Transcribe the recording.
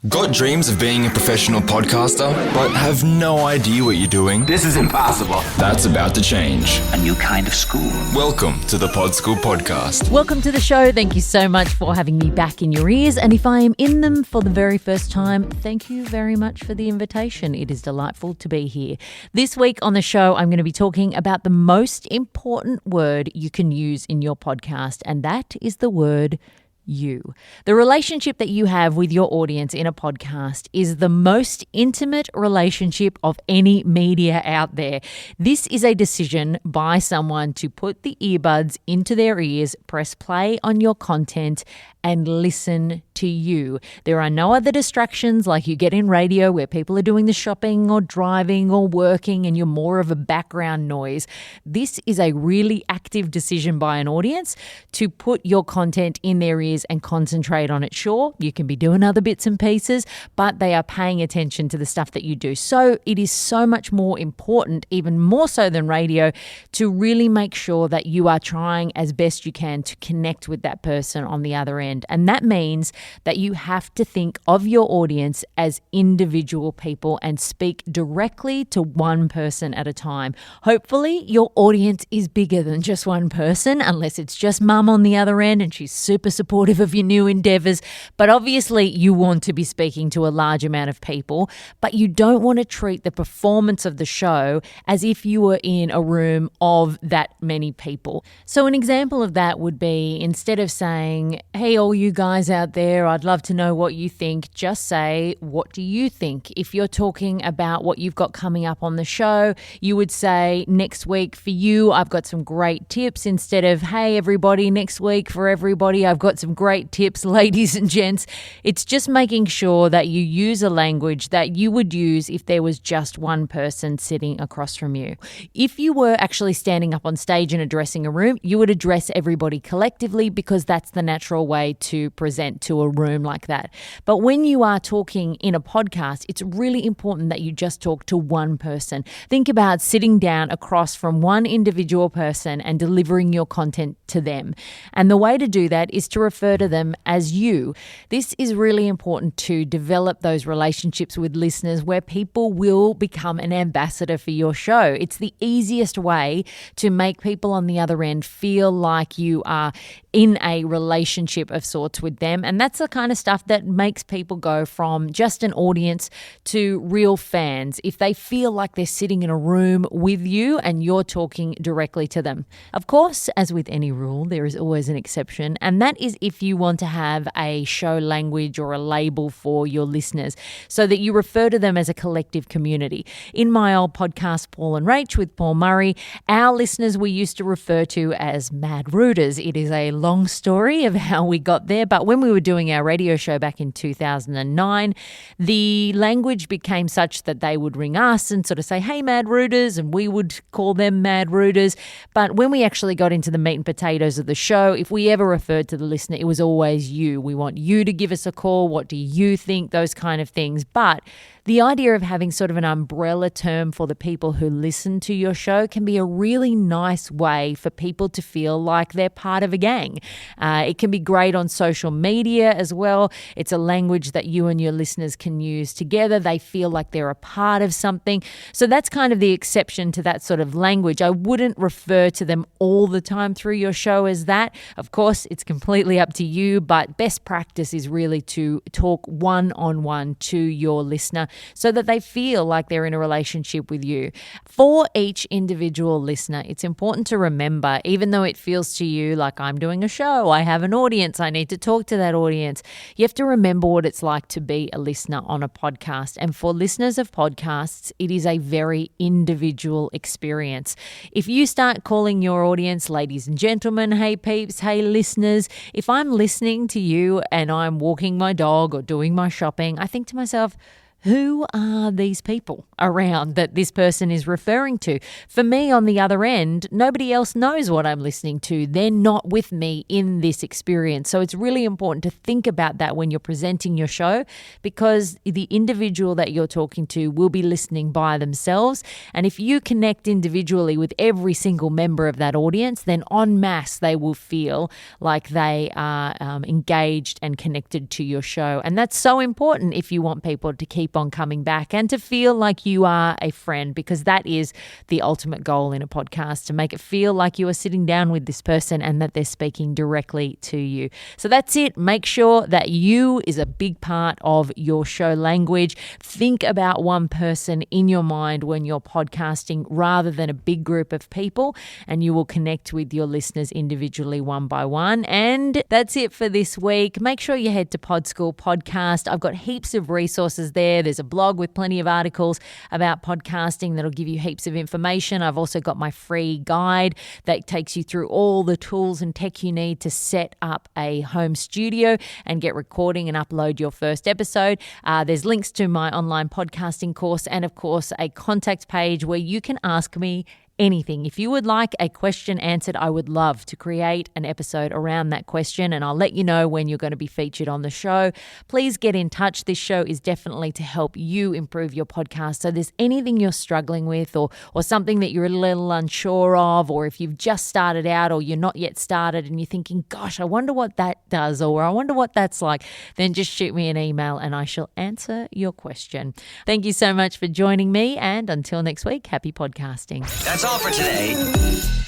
Got dreams of being a professional podcaster, but have no idea what you're doing? This is impossible. That's about to change. A new kind of school. Welcome to the Pod School Podcast. Welcome to the show. Thank you so much for having me back in your ears. And if I am in them for the very first time, thank you very much for the invitation. It is delightful to be here. This week on the show, I'm going to be talking about the most important word you can use in your podcast, and that is the word you. The relationship that you have with your audience in a podcast is the most intimate relationship of any media out there. This is a decision by someone to put the earbuds into their ears, press play on your content, and listen to you. There are no other distractions like you get in radio where people are doing the shopping or driving or working and you're more of a background noise. This is a really active decision by an audience to put your content in their ears and concentrate on it. Sure, you can be doing other bits and pieces, but they are paying attention to the stuff that you do. So it is so much more important, even more so than radio, to really make sure that you are trying as best you can to connect with that person on the other end. And that means that you have to think of your audience as individual people and speak directly to one person at a time. Hopefully, your audience is bigger than just one person, unless it's just mum on the other end and she's super supportive of your new endeavors. But obviously, you want to be speaking to a large amount of people, but you don't want to treat the performance of the show as if you were in a room of that many people. So an example of that would be, instead of saying, "Hey, all you guys out there, I'd love to know what you think," just say, "What do you think?" If you're talking about what you've got coming up on the show, you would say, "Next week for you, I've got some great tips," instead of, "Hey, everybody, next week for everybody, I've got some great tips, ladies and gents." It's just making sure that you use a language that you would use if there was just one person sitting across from you. If you were actually standing up on stage and addressing a room, you would address everybody collectively because that's the natural way to present to a room like that. But when you are talking in a podcast, it's really important that you just talk to one person. Think about sitting down across from one individual person and delivering your content to them. And the way to do that is to refer to them as you. This is really important to develop those relationships with listeners where people will become an ambassador for your show. It's the easiest way to make people on the other end feel like you are in a relationship of sorts with them. And that's the kind of stuff that makes people go from just an audience to real fans if they feel like they're sitting in a room with you and you're talking directly to them. Of course, as with any rule, there is always an exception, and that is if you want to have a show language or a label for your listeners so that you refer to them as a collective community. In my old podcast, Paul and Rach with Paul Murray, our listeners we used to refer to as Mad Rooters. It is a long story of how we got there, but when we were doing our radio show back in 2009, the language became such that they would ring us and sort of say, "Hey, Mad Rooters," and we would call them Mad Rooters. But when we actually got into the meat and potatoes of the show, if we ever referred to the listener, it was always you. We want you to give us a call. What do you think? Those kind of things. But the idea of having sort of an umbrella term for the people who listen to your show can be a really nice way for people to feel like they're part of a gang. It can be great on social media as well. It's a language that you and your listeners can use together. They feel like they're a part of something. So that's kind of the exception to that sort of language. I wouldn't refer to them all the time through your show as that. Of course, it's completely up to you, but best practice is really to talk one-on-one to your listener so that they feel like they're in a relationship with you. For each individual listener, it's important to remember, even though it feels to you like I'm doing a show, I have an audience, I need to talk to that audience, you have to remember what it's like to be a listener on a podcast. And for listeners of podcasts, it is a very individual experience. If you start calling your audience ladies and gentlemen, hey peeps, hey listeners, if I'm listening to you and I'm walking my dog or doing my shopping, I think to myself, who are these people around that this person is referring to? For me, on the other end, nobody else knows what I'm listening to. They're not with me in this experience. So it's really important to think about that when you're presenting your show, because the individual that you're talking to will be listening by themselves. And if you connect individually with every single member of that audience, then en masse they will feel like they are engaged and connected to your show. And that's so important if you want people to keep on coming back and to feel like you are a friend, because that is the ultimate goal in a podcast, to make it feel like you are sitting down with this person and that they're speaking directly to you. So that's it. Make sure that you is a big part of your show language. Think about one person in your mind when you're podcasting rather than a big group of people, and you will connect with your listeners individually one by one. And that's it for this week. Make sure you head to Pod School Podcast. I've got heaps of resources there. There's a blog with plenty of articles about podcasting that'll give you heaps of information. I've also got my free guide that takes you through all the tools and tech you need to set up a home studio and get recording and upload your first episode. There's links to my online podcasting course and, of course, a contact page where you can ask me anything. If you would like a question answered, I would love to create an episode around that question, and I'll let you know when you're going to be featured on the show. Please get in touch. This show is definitely to help you improve your podcast. So if there's anything you're struggling with or something that you're a little unsure of, or if you've just started out or you're not yet started and you're thinking, gosh, I wonder what that does, or I wonder what that's like, then just shoot me an email and I shall answer your question. Thank you so much for joining me, and until next week, happy podcasting. That's all for today.